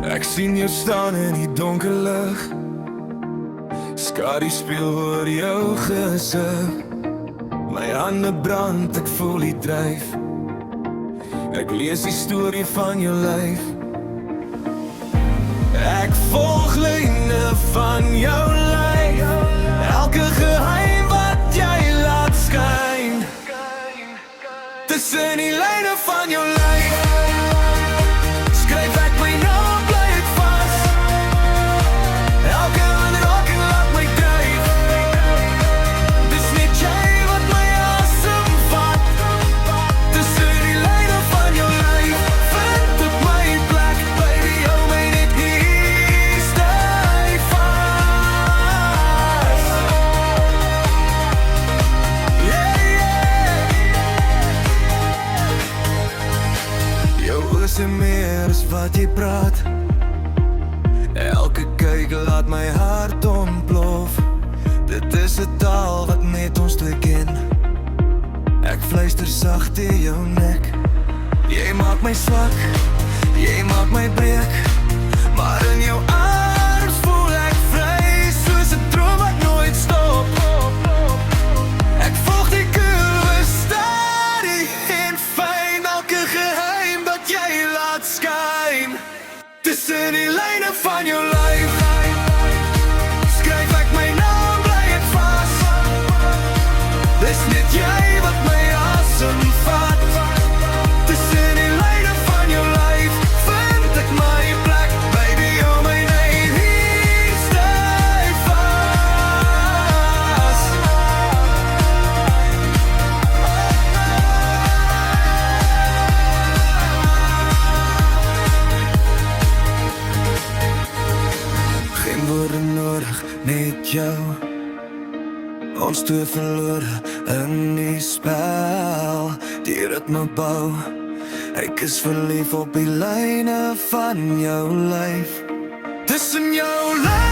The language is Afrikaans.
Ek sien jou staan in die donker lig, skadu speel oor jou gesig. My hande brand, ek voel die dryf. Ek lees die storie van jou lyf. Ek volg lyne van jou lyf, elke geheim wat jy laat skyn. Tussen die lyne van jou lyf skryf ek my naam, bly ek vas. Elke aanraking laat my dryf. Dis net jy wat my asem vat. Tussen die lyne van jou lyf vind ek my plek. Baby, hou my net hier styf vas. Yeah, yeah. Jou oë sê meer as wat jy praat. Elke kyk laat my hart ontplof. Dit is 'n taal wat net ons twee ken. Ek fluister sag teen jou nek. Jy maak my swak, jy maak my breek, maar in jou arms voel ek vry, soos 'n droom wat nooit stop. Ek volg die kurwe stadig en fyn, elke geheim dat jy laat skyn. Tussen die lyne van jou lyf skryf ek my naam, bly ek vas. Dis net jy wat my asem vat. Tussen die lyne van jou lyf vind ek my plek. Baby, hou my net hier styf vas. Geen woorde nodig, net jou. Ons twee verlore in die spel. Die ritme bou. Ek is verlief op die lyne van jou lyf. Tussen jou lyf